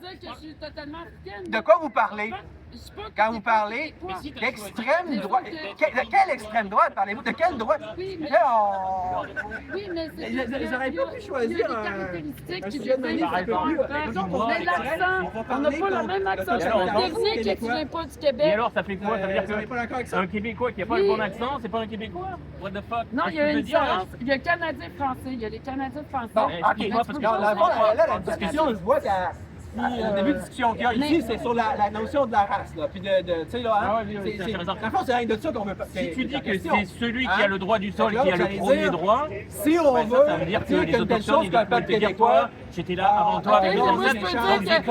dire que je suis totalement africaine. De quoi vous parlez? Je sais pas Quand que vous t'es parlez pas québécois. d'extrême droite, de quelle extrême droite parlez-vous? De quelle droite? Oui, mais- Oh. Oui, mais c'est Ils auraient pas pu choisir il y a des un caractéristiques qui sujet de définissent manière un peu plus- mais l'accent, on n'a pas le même accent. Alors, Devinez que tu viens pas du Et Québec. alors, ça fait quoi? Ça veut dire vous n'êtes pas d'accord avec que ça? un Québécois qui n'a pas Oui. le bon accent, c'est pas un Québécois? What the fuck? Non, Qu'est-ce il y a que tu une veux dire, là? différence. Il y a Canadien-Français, il y a les Canadiens-Français. Bon, Mais ok. excuse-moi, parce que Non, je comprends pas. là, la discussion, je vois qu'à le début de discussion qu'il y a ici, c'est sur la notion de la race, là. Puis tu sais, là, Ah ouais, oui, c'est, t'as raison. dans le fond, c'est rien de ça qu'on veut pas. Si tu dis la que question. c'est celui qui a le droit du sol Donc qui là, a le j'allais premier dire, droit, si on ben veut ça veut dire que dire les qu'il y a une telle autochtones, chose ils qu'un peuvent peuple te dire québécois, quoi? J'étais là avant toi ok, avec mais nos Moi, je peux ancêtres. dire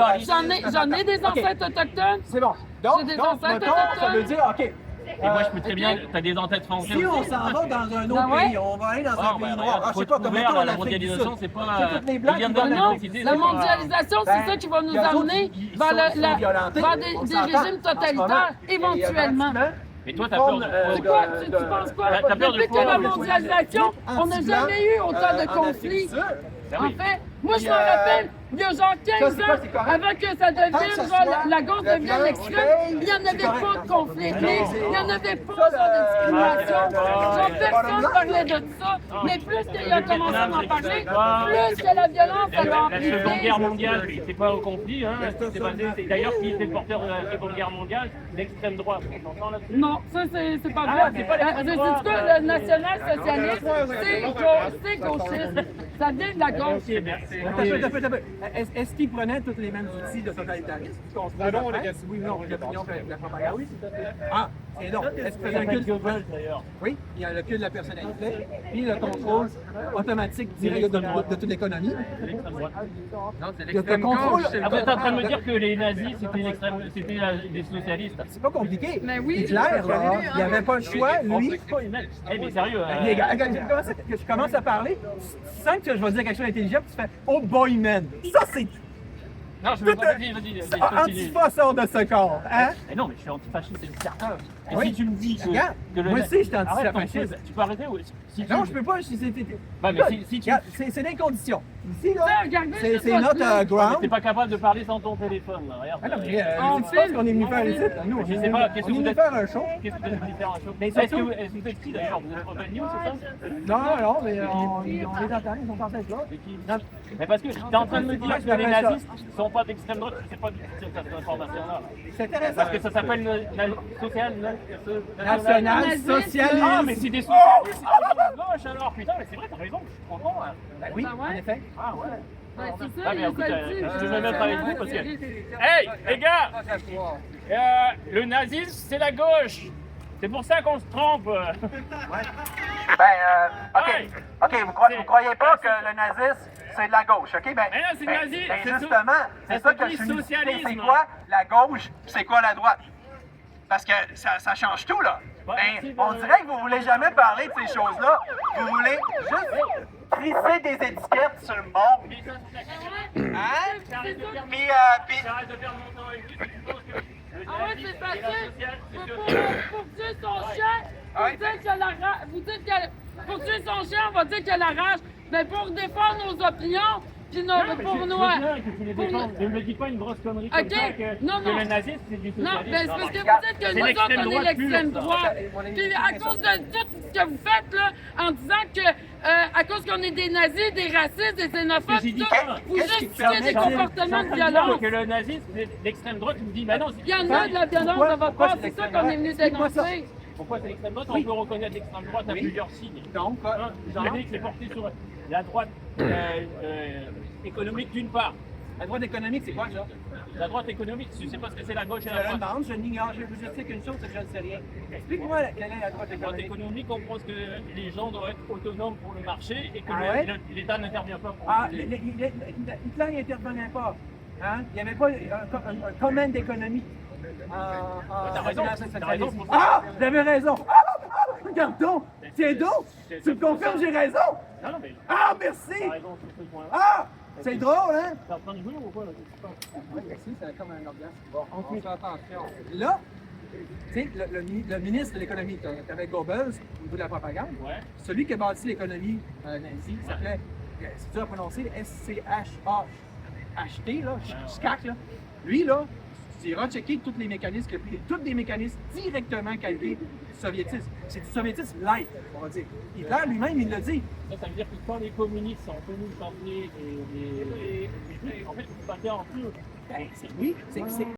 que j'en ai des ancêtres autochtones. c'est bon. J'ai Donc, des donc ancêtres mettons, ça autochtones. veut dire, OK. Et moi, je peux très bien, t'as des entêtes françaises. Si on s'en va dans un autre Ben ouais. pays, on va aller dans Ah, un ben, pays noir. regarde, Ah, je faut sais pas, être comme ouvert mettons à la l'Afrique du mondialisation, Sud. c'est pas C'est toutes les Blancs ils viennent qui de donnent Non, l'identité, la c'est pas- mondialisation, Ben, c'est ça qui va nous les autres, emmener ils vers sont violentés, vers on des s'entend, régimes en ce moment. totalitaires, Et éventuellement. Mais toi, t'as peur de C'est quoi? Tu penses quoi? T'as peur de Depuis quoi? que la mondialisation, on n'a jamais eu autant de conflits. En fait, moi, je me rappelle, il y a genre 15 ans, avant que ça devienne, genre, la gauche devienne l'extrême, il n'y en avait pas de conflit ethnique, il n'y en avait pas genre, de discrimination. Genre, personne parlait de ça. Mais plus qu'il a commencé à en parler, plus que la violence a La Seconde Guerre amplifié. mondiale, c'est pas au conflit, hein. C'est d'ailleurs qui était le porteur de la Seconde Guerre mondiale, l'extrême droite. On s'entend là-dessus? Non, ça, c'est pas vrai. Ah, c'est pas l'extrême C'est droite. quoi, le national-socialiste, c'est gauchiste. Ça vient de la gauche. Attends un peu. Est-ce qu'ils prenaient tous les mêmes outils de totalitarisme? Oui, non, l'opinion, la propagande. Oui, tout à fait. Ah, et non. Est-ce que le culte d'ailleurs. Oui, il y a le culte de la personnalité, puis le contrôle automatique direct de toute l'économie. Non, c'est Le contrôle, Ah, vous êtes en train de me dire que les nazis, c'était les socialistes. c'est pas compliqué. Mais oui. Hitler, là, il n'avait pas le choix, lui. Eh, mais sérieux, Les gars, je commence à parler, sans que je vais dire quelque chose d'intelligent, puis tu fais « Oh boy, man! » Ça, c'est non, je veux pas, vas-y, antifa sort de ce corps, hein? Mais non, mais je suis antifasciste, c'est certain. Et Oui. si tu me dis que... Regarde, que le moi aussi, j'étais Arrête ton antifasciste. truc, tu peux arrêter ou... Si tu... Non, je peux pas, si c'était... Ouais, mais si tu... Regarde, c'est des conditions. Ici, là, Regardez, c'est ça, notre là. ground. T'es pas capable de parler sans ton téléphone, là, regarde. Ah non, mais On c'est pas ce filme. qu'on est venu faire ici. Nous, Je sais pas, qu'est-ce que on est vous venu êtes... faire un show. Qu'est-ce que vous êtes venu faire un show? Mais Est-ce surtout- que vous êtes qui, d'ailleurs? Vous êtes Open News, c'est ça? Non, mais on les attend, ils sont censés être là. C'est qui? Non. Mais parce que t'es en train de me dire que les nazistes sont pas d'extrême droite, c'est pas du tout cette information-là. C'est intéressant. Parce que ça s'appelle social... National socialiste. Ah, mais c'est des socialistes, c'est des gauches alors, putain, mais c'est vrai, t'as raison, je comprends. Hein. Ben oui, Ah ouais? en effet. Ah ouais. Ben, c'est ça, Ah, mais il écoute, ça le dit. je vais me mettre avec vous parce que... Hey, les gars! Le nazisme, c'est la gauche! C'est pour ça qu'on se trompe! OK, vous croyez pas que le nazisme, c'est de la gauche, OK? Ben, Mais non, c'est nazi, c'est justement, c'est ça que dit je suis socialisme. c'est quoi la gauche, c'est quoi la droite? Parce que ça change tout, là. Ben, on dirait que vous voulez jamais parler de ces choses-là. Vous voulez juste trisser des étiquettes sur le monde. Hein? J'arrête de faire Puis, J'arrête de faire mon temps avec lui, tu penses que le Ah ouais, nazisme c'est et la facile. sociale, c'est Pour tuer son chien, vous dites que pour tuer son chien, on va dire que la rage, mais pour défendre nos opinions, puis Non, mais pour je nous. veux bien que tu les pour défendes. nous- Ne me dis pas une grosse connerie comme Ok, ça que, non, que non. le nazisme c'est du Non, socialisme. mais c'est parce que vous dites que C'est nous autres, l'extrême on est droite l'extrême pure, ça. droite. Puis à cause de tout ce que vous faites, là, en disant que, à cause qu'on est des nazis, des racistes, des xénophobes, J'ai dit tout, pas. vous Qu'est-ce qui justifiez permet des de- comportements de Non, violence. que le nazisme c'est l'extrême droite, tu me dis, bah non, Il y en a de la violence Pourquoi- de votre pourquoi part, c'est c'est ça l'extrême qu'on est venu droite? Explique-moi ça. dénoncer. pourquoi c'est l'extrême droite? On peut reconnaître l'extrême droite à Oui. plusieurs signes. donc, Un, j'en ai que c'est porté sur la droite économique d'une part. la droite économique, c'est quoi, ça? La droite économique, tu sais pas ce que c'est la gauche et Je la le droite. demande, je l'ignore. Je vous explique une chose, c'est que je ne sais rien. Explique-moi quelle est la droite La droite économique. économique, on pense que les gens doivent être autonomes pour le marché et que Ah ouais? l'État n'intervient pas pour Ah, les- Hitler n'intervenait pas. Hein? Il n'y avait pas un commande d'économie. T'as raison, t'as raison pour ça. Ah! J'avais raison! Ah! Regarde donc! Tiens donc! Tu me confirmes, j'ai raison! Non, non, mais Ah, merci! t'as raison sur ce point-là. Ah! C'est drôle, hein? T'es en train de jouer ou quoi là? Oui, merci, c'est comme un orgasme. Bon, on fait attention. Là, tu sais, le ministre de l'économie, tu avais Goebbels, au niveau de la propagande. Ouais. Celui qui a bâti l'économie nazie s'appelait, c'est dur à prononcer, SCHH. acheté, là, SCAC, là, lui, là, tu iras checker tous les mécanismes, tous des mécanismes directement calqués du soviétisme. C'est du soviétisme light, on va dire. Hitler lui-même, il l'a dit. Ça veut dire que quand les communistes sont venus chanter les juifs, en fait, ils se battaient entre eux. Ben, oui, c'est